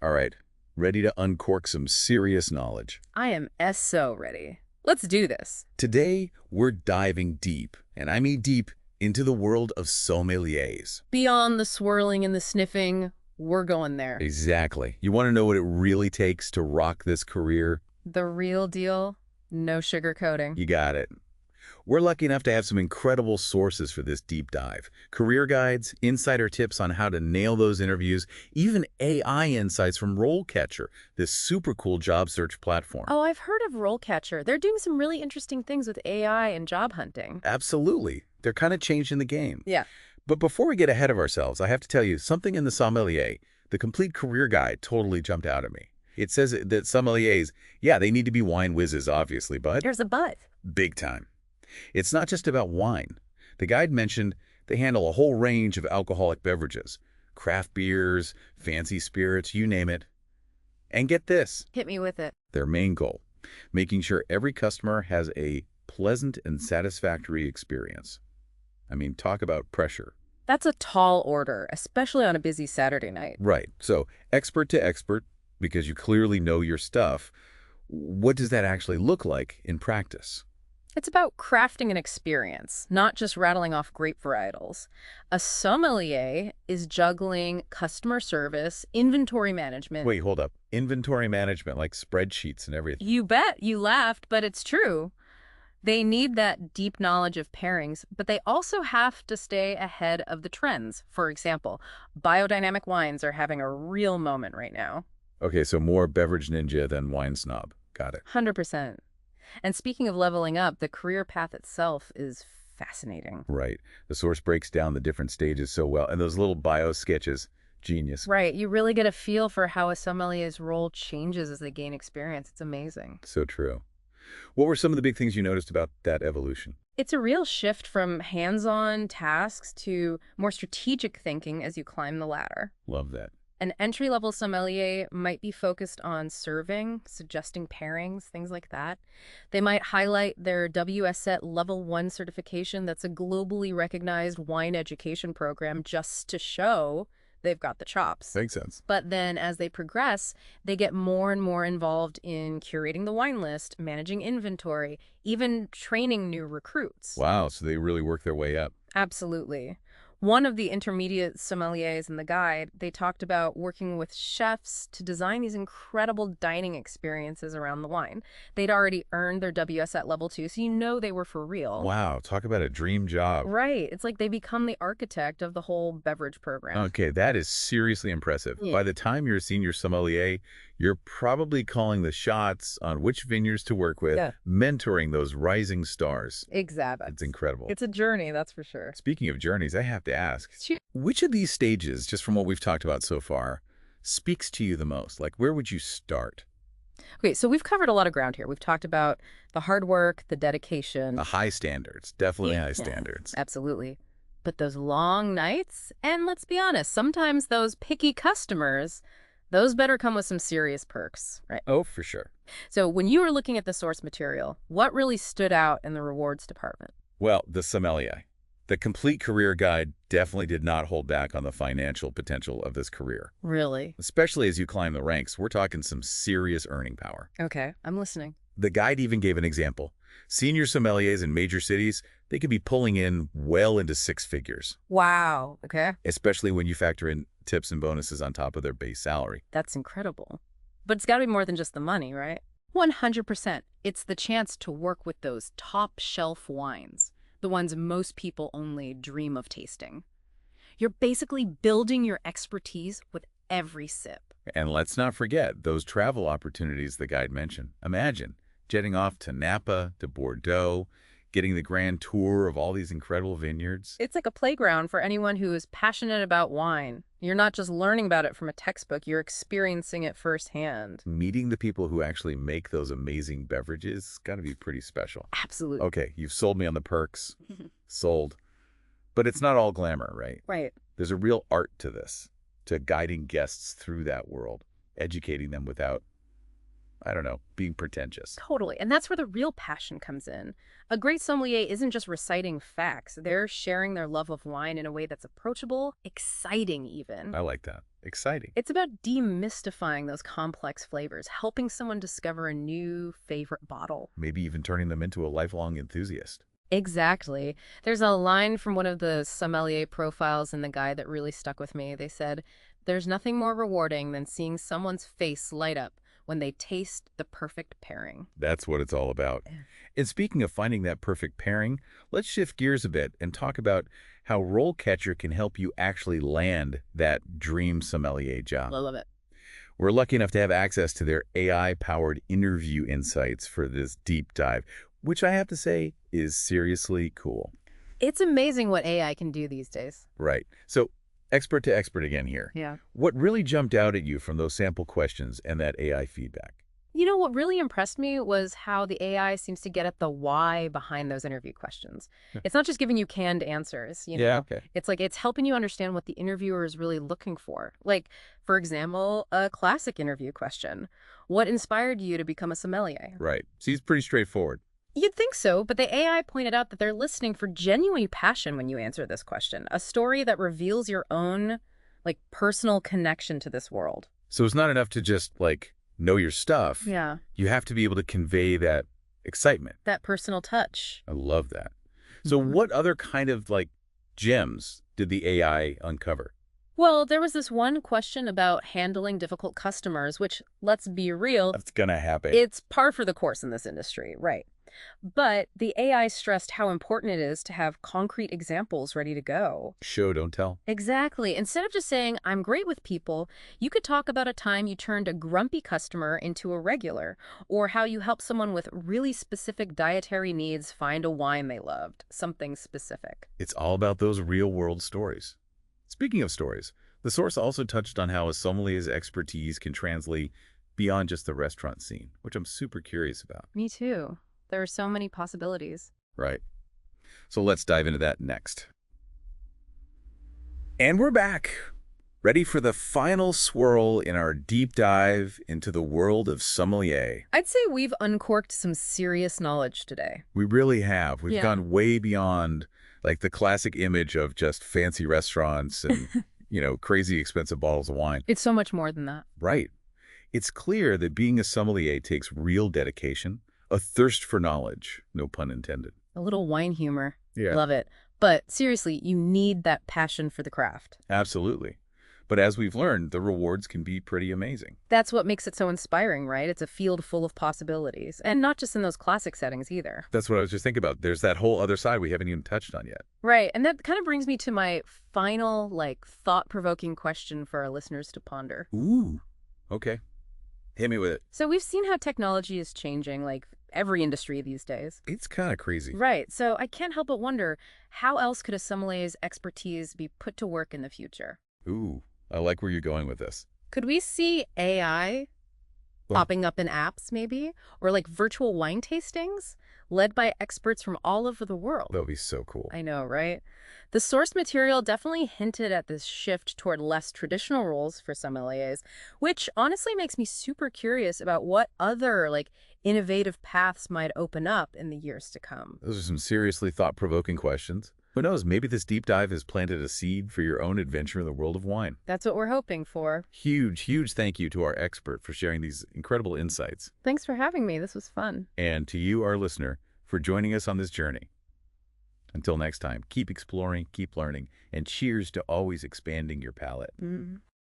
All right, ready to uncork some serious knowledge. I am so ready. Let's do this. Today, we're diving deep, and I mean deep, into the world of sommeliers. Beyond the swirling and the sniffing, we're going there. Exactly. You want to know what it really takes to rock this career? The real deal, no sugarcoating. You got it. We're lucky enough to have some incredible sources for this deep dive. Career guides, insider tips on how to nail those interviews, even AI insights from RoleCatcher, this super cool job search platform. Oh, I've heard of RoleCatcher. They're doing some really interesting things with AI and job hunting. Absolutely. They're kind of changing the game. Yeah. But before we get ahead of ourselves, I have to tell you, something in the Sommelier, the complete career guide, totally jumped out at me. It says that sommeliers, yeah, they need to be wine whizzes, obviously, but There's a but. big time. It's not just about wine. The guide mentioned they handle a whole range of alcoholic beverages, craft beers, fancy spirits, you name it. And get this, Hit me with it. their main goal, making sure every customer has a pleasant and satisfactory experience. I mean, talk about pressure. That's a tall order, especially on a busy Saturday night. Right. So expert to expert, because you clearly know your stuff. What does that actually look like in practice? It's about crafting an experience, not just rattling off grape varietals. A sommelier is juggling customer service, inventory management. Wait, hold up. Inventory management, like spreadsheets and everything. You bet. You laughed, but it's true. They need that deep knowledge of pairings, but they also have to stay ahead of the trends. For example, biodynamic wines are having a real moment right now. Okay, so more beverage ninja than wine snob. Got it. 100%. And speaking of leveling up, the career path itself is fascinating. Right. The source breaks down the different stages so well. And those little bio sketches, genius. Right. You really get a feel for how a sommelier's role changes as they gain experience. It's amazing. So true. What were some of the big things you noticed about that evolution? It's a real shift from hands-on tasks to more strategic thinking as you climb the ladder. Love that. An entry-level sommelier might be focused on serving, suggesting pairings, things like that. They might highlight their WSET Level 1 certification that's a globally recognized wine education program just to show they've got the chops. Makes sense. But then as they progress, they get more and more involved in curating the wine list, managing inventory, even training new recruits. Wow, so they really work their way up. Absolutely. One of the intermediate sommeliers in the guide, they talked about working with chefs to design these incredible dining experiences around the wine. They'd already earned their WSET Level 2, so you know they were for real. Wow, talk about a dream job. Right. It's like they become the architect of the whole beverage program. Okay, that is seriously impressive. Yeah. By the time you're a senior sommelier, you're probably calling the shots on which vineyards to work with, Yeah. mentoring those rising stars. Exactly. It's incredible. It's a journey, that's for sure. Speaking of journeys, I have to ask, Shoot. which of these stages, just from what we've talked about so far, speaks to you the most? Like, where would you start? Okay, so we've covered a lot of ground here. We've talked about the hard work, the dedication. The high standards, definitely high Yeah. standards. Absolutely. But those long nights, and let's be honest, sometimes those picky customers, those better come with some serious perks, right? Oh, for sure. So when you were looking at the source material, what really stood out in the rewards department? Well, the sommelier. The complete career guide definitely did not hold back on the financial potential of this career. Really? Especially as you climb the ranks, we're talking some serious earning power. Okay, I'm listening. The guide even gave an example. Senior sommeliers in major cities, they could be pulling in well into six figures, Wow. Okay. especially when you factor in tips and bonuses on top of their base salary. That's incredible. But it's got to be more than just the money, right? 100%. It's the chance to work with those top shelf wines, the ones most people only dream of tasting. You're basically building your expertise with every sip. And let's not forget those travel opportunities the guide mentioned. Imagine jetting off to Napa, to Bordeaux, getting the grand tour of all these incredible vineyards. It's like a playground for anyone who is passionate about wine. You're not just learning about it from a textbook, you're experiencing it firsthand. Meeting the people who actually make those amazing beverages has got to be pretty special. Absolutely. Okay, you've sold me on the perks. Sold. But it's not all glamour, right? Right. There's a real art to this, to guiding guests through that world, educating them without, I don't know, being pretentious. Totally. And that's where the real passion comes in. A great sommelier isn't just reciting facts. They're sharing their love of wine in a way that's approachable, exciting even. I like that. Exciting. It's about demystifying those complex flavors, helping someone discover a new favorite bottle. Maybe even turning them into a lifelong enthusiast. Exactly. There's a line from one of the sommelier profiles in the guide that really stuck with me. They said, "There's nothing more rewarding than seeing someone's face light up when they taste the perfect pairing." That's what it's all about. And speaking of finding that perfect pairing, let's shift gears a bit and talk about how RoleCatcher can help you actually land that dream sommelier job. I love it. We're lucky enough to have access to their AI-powered interview insights for this deep dive, which I have to say is seriously cool. It's amazing what AI can do these days. Right. So, expert to expert again here. Yeah. What really jumped out at you from those sample questions and that AI feedback? You know, what really impressed me was how the AI seems to get at the why behind those interview questions. It's not just giving you canned answers, you know. Yeah, okay. It's like it's helping you understand what the interviewer is really looking for. Like, for example, a classic interview question. What inspired you to become a sommelier? Right. Seems pretty straightforward. You'd think so, but the AI pointed out that they're listening for genuine passion when you answer this question, a story that reveals your own, like, personal connection to this world. So it's not enough to just, like, know your stuff. Yeah. You have to be able to convey that excitement. That personal touch. I love that. So what other kind of, like, gems did the AI uncover? Well, there was this one question about handling difficult customers, which, let's be real, That's gonna happen. it's par for the course in this industry, right? But the AI stressed how important it is to have concrete examples ready to go. Show, don't tell. Exactly. Instead of just saying, "I'm great with people," you could talk about a time you turned a grumpy customer into a regular, or how you helped someone with really specific dietary needs find a wine they loved, something specific. It's all about those real-world stories. Speaking of stories, the source also touched on how a sommelier's expertise can translate beyond just the restaurant scene, which I'm super curious about. Me too. There are so many possibilities. Right. So let's dive into that next. And we're back, ready for the final swirl in our deep dive into the world of sommelier. I'd say we've uncorked some serious knowledge today. We really have. We've Yeah. gone way beyond, like, the classic image of just fancy restaurants and, crazy expensive bottles of wine. It's so much more than that. Right. It's clear that being a sommelier takes real dedication, a thirst for knowledge, no pun intended. A little wine humor. Yeah. Love it. But seriously, you need that passion for the craft. Absolutely. But as we've learned, the rewards can be pretty amazing. That's what makes it so inspiring, right? It's a field full of possibilities. And not just in those classic settings either. That's what I was just thinking about. There's that whole other side we haven't even touched on yet. Right. And that kind of brings me to my final, thought-provoking question for our listeners to ponder. Ooh. Okay. Hit me with it. So we've seen how technology is changing, every industry these days. It's kind of crazy. Right. So I can't help but wonder, how else could a sommelier's expertise be put to work in the future? Ooh. I like where you're going with this. Could we see AI popping up in apps, maybe? Or virtual wine tastings led by experts from all over the world? That would be so cool. I know, right? The source material definitely hinted at this shift toward less traditional roles for sommeliers, which honestly makes me super curious about what other, innovative paths might open up in the years to come. Those are some seriously thought-provoking questions. Who knows, maybe this deep dive has planted a seed for your own adventure in the world of wine. That's what we're hoping for. Huge, huge thank you to our expert for sharing these incredible insights. Thanks for having me. This was fun. And to you, our listener, for joining us on this journey. Until next time, keep exploring, keep learning, and cheers to always expanding your palate.